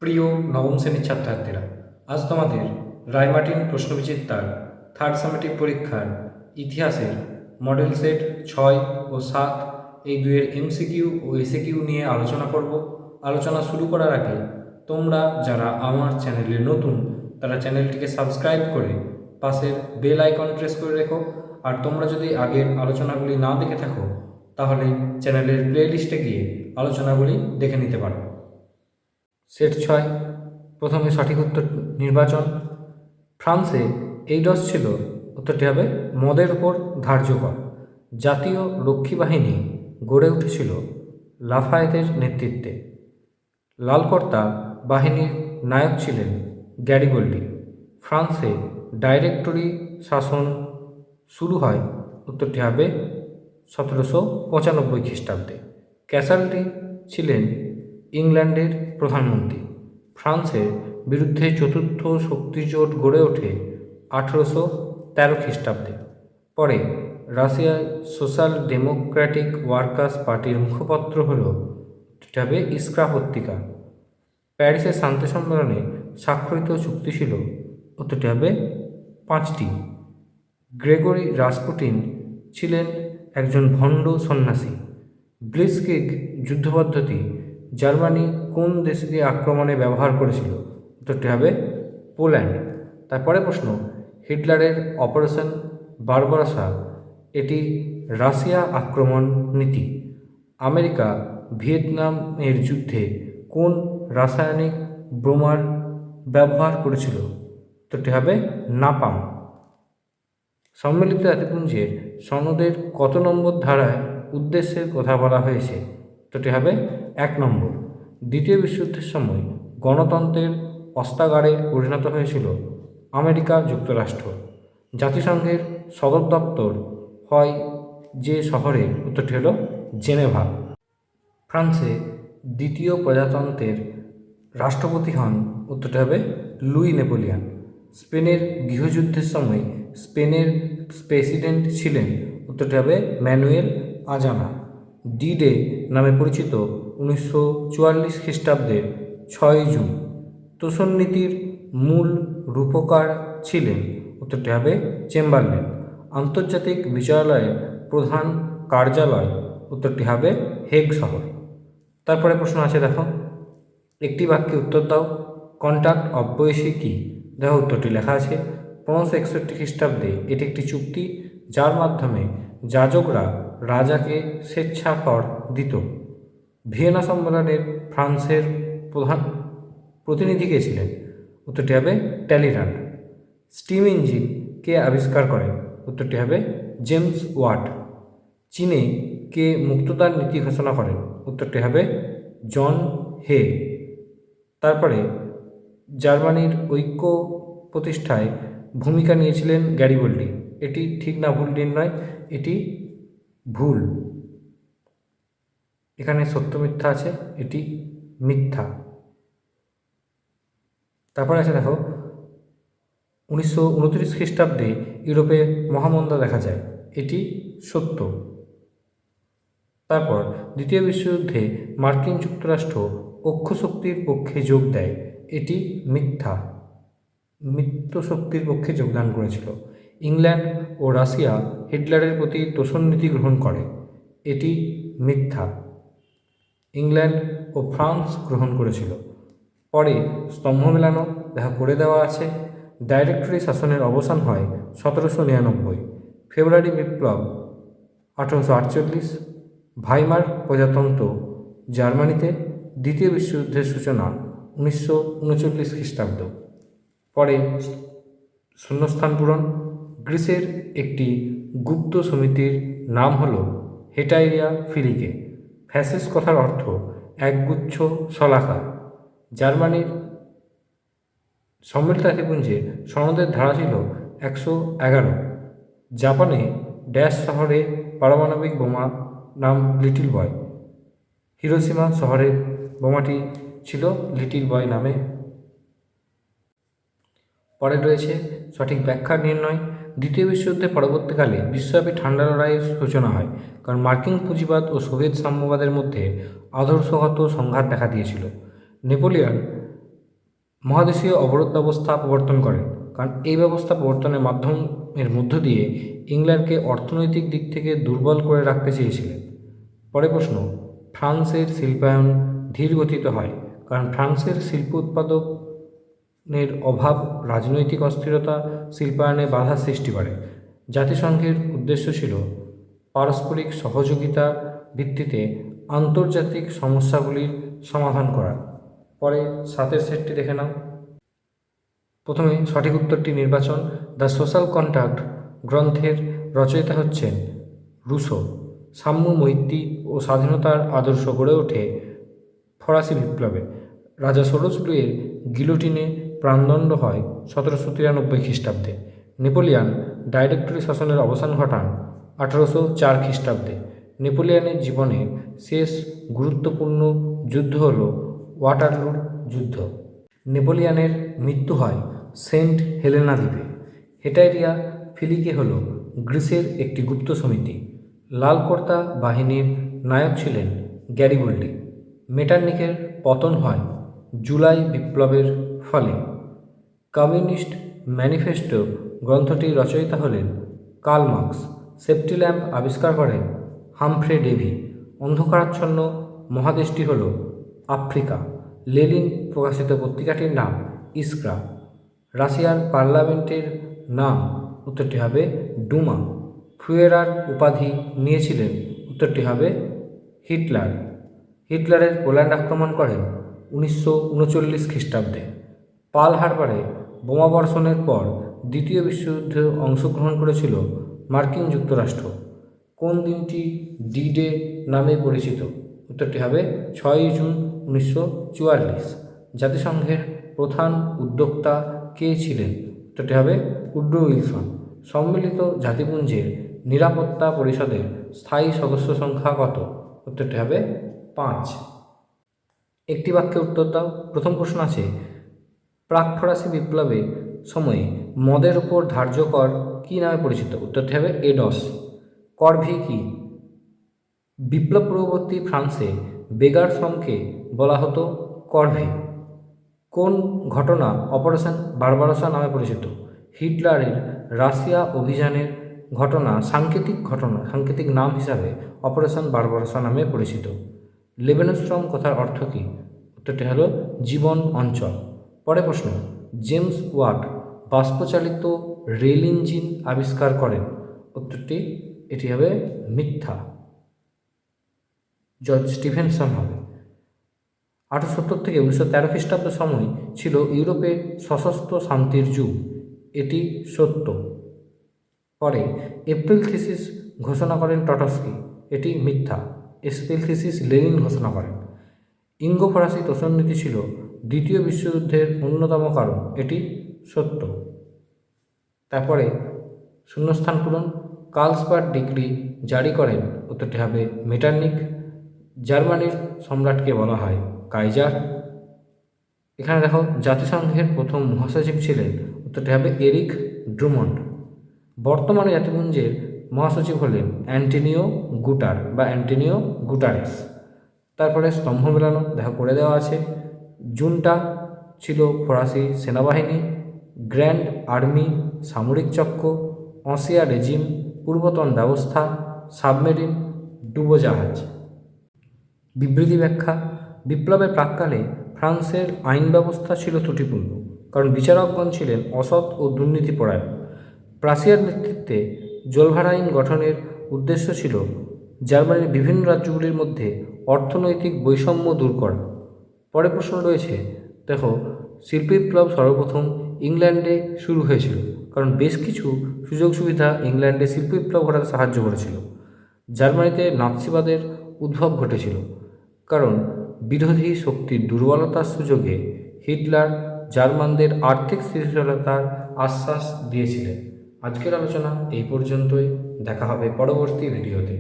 প্রিয় নবম শ্রেণীর ছাত্রছাত্রীরা, আজ তোমাদের রায়মার্টিন প্রশ্নবিচিত্রার থার্ড সামেটিভ পরীক্ষার ইতিহাসের মডেল সেট 6 ও 7 এই দুয়ের এমসিকিউ ও এসিকিউ নিয়ে আলোচনা করব। আলোচনা শুরু করার আগে তোমরা যারা আমার চ্যানেলে নতুন তারা চ্যানেলটিকে সাবস্ক্রাইব করে পাশের বেল আইকন প্রেস করে রেখো। আর তোমরা যদি আগের আলোচনাগুলি না দেখে থাকো তাহলে চ্যানেলের প্লেলিস্টে গিয়ে আলোচনাগুলি দেখে নিতে পারো। সেট 6, প্রথমে সঠিক উত্তর নির্বাচন। ফ্রান্সে এইডস ছিল, উত্তরটি হবে মদের উপর ধার্য কর। জাতীয় রক্ষী বাহিনী গড়ে উঠেছিল লাফায়েতের নেতৃত্বে। লালকর্তা বাহিনীর নায়ক ছিলেন গ্যারিবল্ডি। ফ্রান্সে ডাইরেক্টরি শাসন শুরু হয়, উত্তরটি হবে 1795 খ্রিস্টাব্দে। ক্যাসালটি ছিলেন ইংল্যান্ডের প্রধানমন্ত্রী। ফ্রান্সের বিরুদ্ধে চতুর্থ শক্তিজোট গড়ে ওঠে 1813 খ্রিস্টাব্দে। পরে রাশিয়ায় সোশ্যাল ডেমোক্র্যাটিক ওয়ার্কার্স পার্টির মুখপত্র হল, উত্তরটি হবে ইস্ক্রা পত্রিকা। প্যারিসের শান্তি সম্মেলনে স্বাক্ষরিত চুক্তি ছিল, উত্তরটি হবে 5টি। গ্রেগরি রাসপুটিন ছিলেন একজন ভণ্ড সন্ন্যাসী। ব্লিটজক্রিগ যুদ্ধ পদ্ধতি জার্মানি কোন দেশকে আক্রমণে ব্যবহার করেছিল, উত্তরটি হবে পোল্যান্ড। তারপরে প্রশ্ন, হিটলারের অপারেশন বারবারোসা এটি রাশিয়া আক্রমণ নীতি। আমেরিকা ভিয়েতনামের যুদ্ধে কোন রাসায়নিক বোমার ব্যবহার করেছিল, উত্তরটি হবে নাপাম। সম্মিলিত জাতিপুঞ্জের সনদের কত নম্বর ধারায় উদ্দেশ্যের কথা বলা হয়েছে, উত্তরটি হবে 1 নম্বর। দ্বিতীয় বিশ্বযুদ্ধের সময় গণতন্ত্রের অস্ত্রাগারে পরিণত হয়েছিল আমেরিকা যুক্তরাষ্ট্র। জাতিসংঘের সদর দপ্তর হয় যে শহরে, উত্তরটি হল জেনেভা। ফ্রান্সে দ্বিতীয় প্রজাতন্ত্রের রাষ্ট্রপতি হন, উত্তরটি হবে লুই নেপোলিয়ন। স্পেনের গৃহযুদ্ধের সময় স্পেনের প্রেসিডেন্ট ছিলেন, উত্তরটি হবে ম্যানুয়েল আজানা। ডি ডে নামে পরিচিত 1944 খ্রিস্টাব্দের 6 জুন। তোষণ নীতির মূল রূপকার ছিলেন, উত্তরটি হবে চেম্বারলেন। আন্তর্জাতিক বিচারালয়ের প্রধান কার্যালয়, উত্তরটি হবে হেগ শহর। তারপরে প্রশ্ন আছে, দেখো একটি বাক্যে উত্তর দাও। কন্ট্রাক্ট অফ বয়েসি কি? দেখো উত্তরটি লেখা আছে 1561 খ্রিস্টাব্দে এটি একটি চুক্তি যার মাধ্যমে যাজকরা রাজাকে স্বেচ্ছা কর দিত। ভিয়েনা সম্মেলনের ফ্রান্সের প্রধান প্রতিনিধি কে ছিলেন, উত্তরটি হবে ট্যালিরান্ড। স্টিম ইঞ্জিন কে আবিষ্কার করেন, উত্তরটি হবে জেমস ওয়াট। চীনে কে মুক্তদার নীতি ঘোষণা করেন, উত্তরটি হবে জন হে। তারপরে জার্মানির ঐক্য প্রতিষ্ঠায় ভূমিকা নিয়েছিলেন গ্যারিবল্ডি। এটি ঠিক না ভুল নির্ণয়, এটি ভুল। এখানে সত্য মিথ্যা আছে, এটি মিথ্যা। তারপরে আছে দেখো 1929 খ্রিস্টাব্দে ইউরোপে মহামন্দা দেখা যায়, এটি সত্য। তারপর দ্বিতীয় বিশ্বযুদ্ধে মার্কিন যুক্তরাষ্ট্র অক্ষশক্তির পক্ষে যোগ দেয়, এটি মিথ্যা। মিত্রশক্তির পক্ষে যোগদান করেছিল। ইংল্যান্ড ও রাশিয়া হিটলারের প্রতি তোষণ নীতি গ্রহণ করে, এটি মিথ্যা। ইংল্যান্ড ও ফ্রান্স গ্রহণ করেছিল। পরে স্তম্ভ মেলানো দেখা করে দেওয়া আছে। ডাইরেক্টরি শাসনের অবসান হয় 1799। ফেব্রুয়ারি বিপ্লব 1848। ভাইমার প্রজাতন্ত্র জার্মানিতে। দ্বিতীয় বিশ্বযুদ্ধের সূচনা 1939 খ্রিস্টাব্দ। পরে শূন্যস্থান পূরণ। গ্রিসের একটি গুপ্ত সমিতির নাম হল হেটাইরিয়া ফিলিকে। ফ্যাসিস কথার অর্থ একগুচ্ছ শলাকা। জার্মানির সম্মিলিত জাতিপুঞ্জে সনদের ধারা ছিল 111। জাপানে ড্যাশ শহরে পারমাণবিক বোমা নাম লিটিল বয়। হিরোশিমা শহরে বোমাটি ছিল লিটিল বয় নামে। পরে রয়েছে সঠিক ব্যাখ্যা নির্ণয়। দ্বিতীয় বিশ্বযুদ্ধের পরবর্তীকালে বিশ্বব্যাপী ঠান্ডা লড়াইয়ের সূচনা হয়, কারণ মার্কিন পুঁজিবাদ ও সোভিয়েত সাম্যবাদের মধ্যে আদর্শগত সংঘাত দেখা দিয়েছিল। নেপোলিয়ন মহাদেশীয় অবরোধ ব্যবস্থা প্রবর্তন করেন, কারণ এই ব্যবস্থা প্রবর্তনের মাধ্যমের মধ্য দিয়ে ইংল্যান্ডকে অর্থনৈতিক দিক থেকে দুর্বল করে রাখতে চেয়েছিলেন। পরে প্রশ্ন, ফ্রান্সের শিল্পায়ন ধীর গতিতে হয়, কারণ ফ্রান্সের শিল্প উৎপাদনের অভাব রাজনৈতিক অস্থিরতা শিল্পায়নে বাধা সৃষ্টি করে। জাতিসংঘের উদ্দেশ্য ছিল পারস্পরিক সহযোগিতা ভিত্তিতে আন্তর্জাতিক সমস্যাগুলির সমাধান করা। পরে 7 সেটটি দেখে নাও। প্রথমে সঠিক উত্তরটি নির্বাচন। দ্য সোশ্যাল কন্ট্রাক্ট গ্রন্থের রচয়িতা হচ্ছেন রুসো। সাম্য, মৈত্রী ও স্বাধীনতার আদর্শ গড়ে ওঠে ফরাসি বিপ্লবে। রাজা ষোড়শ লুইয়ের গিলোটিনে প্রাণদণ্ড হয় 1793 খ্রিস্টাব্দে। নেপোলিয়ান ডাইরেক্টরি শাসনের অবসান ঘটান 1804 খ্রিস্টাব্দে। নেপোলিয়ানের জীবনে শেষ গুরুত্বপূর্ণ যুদ্ধ হল ওয়াটারলুর যুদ্ধ। নেপোলিয়ানের মৃত্যু হয় সেন্ট হেলেনা দ্বীপে। হেটাইরিয়া ফিলিকে হল গ্রিসের একটি গুপ্ত সমিতি। লালকর্তা বাহিনীর নায়ক ছিলেন গ্যারিবল্ডি। মেটার্নিকের পতন হয় জুলাই বিপ্লবের ফলে। কমিউনিস্ট ম্যানিফেস্টো গ্রন্থটির রচয়িতা হলেন কার্ল মার্কস। সেফটি ল্যাম্প আবিষ্কার করেন হামফ্রে ডেভি। অন্ধকারাচ্ছন্ন মহাদেশটি হল আফ্রিকা। লেনিন প্রকাশিত পত্রিকাটির নাম ইস্করা। রাশিয়ার পার্লামেন্টের নাম, উত্তরটি হবে ডুমা। ফুয়েরার উপাধি নিয়েছিলেন, উত্তরটি হবে হিটলার। হিটলারের পোল্যান্ড আক্রমণ করেন 1939 খ্রিস্টাব্দে। পার্ল হারবারে বোমাবর্ষণের পর দ্বিতীয় বিশ্বযুদ্ধে অংশগ্রহণ করেছিল মার্কিন যুক্তরাষ্ট্র। কোন দিনটি ডি ডে নামে পরিচিত? উত্তরটি হবে 6 জুন 1944। জাতিসংঘের প্রধান উদ্যোক্তা কে ছিলেন? উত্তরটি হবে উড্রো উইলসন। সম্মিলিত জাতিপুঞ্জের নিরাপত্তা পরিষদের স্থায়ী সদস্য সংখ্যা কত? উত্তরটি হবে 5। একটি বাক্যে উত্তর দাও। প্রথম প্রশ্ন আছে, প্রাক ফরাসি বিপ্লবের সময়ে মদের উপর ধার্য কর কী নামে পরিচিত? উত্তরটি হবে এডস। করভি কি? বিপ্লব পূর্ববর্তী ফ্রান্সে বেগার শ্রমকে বলা হতো করভি। কোন ঘটনা অপারেশন বারবারোসা নামে পরিচিত? হিটলারের রাশিয়া অভিযানের সাংকেতিক নাম হিসাবে অপারেশন বারবারোসা নামে পরিচিত। লেবেনস্ট্রম কথার অর্থ কী? উত্তরটি হলো জীবন অঞ্চল। পরে প্রশ্ন, জেমস ওয়াট বাষ্পচালিত রেল ইঞ্জিন আবিষ্কার করেন? উত্তরটি এটি হবে মিথ্যা, জর্জ স্টিফেনসন হবে। 1870 থেকে 1913 খ্রিস্টাব্দ সময় ছিল ইউরোপে সশস্ত্র শান্তির যুগ, এটি সত্য। পরে এপ্রিল থিসিস ঘোষণা করেন টটস্কি, এটি মিথ্যা। এপ্রিল থিসিস লেনিন ঘোষণা করেন। ইঙ্গো ফরাসি তোষণনীতি ছিল দ্বিতীয় বিশ্বযুদ্ধের অন্যতম কারণ, এটি সত্য। তারপরে শূন্যস্থান পূরণ। কার্লসবার্গ ডিক্রি জারি করেন? উত্তরটি হবে মেটার্নিক। জার্মানির সম্রাটকে বলা হয় কাইজার। এখানে দেখো জাতিসংঘের প্রথম মহাসচিব ছিলেন, উত্তরটি হবে এরিক ড্রুমন্ড। বর্তমানে জাতিপুঞ্জের মহাসচিব হলেন অ্যান্টোনিও গুটারেস। তারপরে স্তম্ভ মেলানো দেখো করে দেওয়া আছে। জুনটা ছিল ফরাসি সেনাবাহিনী। গ্র্যান্ড আর্মি সামরিক চক্র। অসিয়া রেজিম পূর্বতন ব্যবস্থা। সাবমেরিন ডুবোজাহাজ। বিবৃতি ব্যাখ্যা। বিপ্লবের প্রাক্কালে ফ্রান্সের আইন ব্যবস্থা ছিল ত্রুটিপূর্ণ, কারণ বিচারকগণ ছিলেন অসৎ ও দুর্নীতিপরায়ণ। প্রাশিয়ার নেতৃত্বে জোলভার আইন গঠনের উদ্দেশ্য ছিল জার্মানির বিভিন্ন রাজ্যগুলির মধ্যে অর্থনৈতিক বৈষম্য দূর করা। পরে প্রশ্ন রয়েছে, দেখো শিল্প বিপ্লব সর্বপ্রথম ইংল্যান্ডে শুরু হয়েছিল, কারণ বেশ কিছু সুযোগ সুবিধা ইংল্যান্ডে শিল্প বিপ্লব ঘটাতে সাহায্য করেছিল। জার্মানিতে নাৎসিবাদের উদ্ভব ঘটেছিল, কারণ বিরোধী শক্তির দুর্বলতার সুযোগে হিটলার জার্মানদের আর্থিক স্থিতিশীলতার আশ্বাস দিয়েছিলেন। আজকের আলোচনা এই পর্যন্তই। দেখা হবে পরবর্তী ভিডিওতে।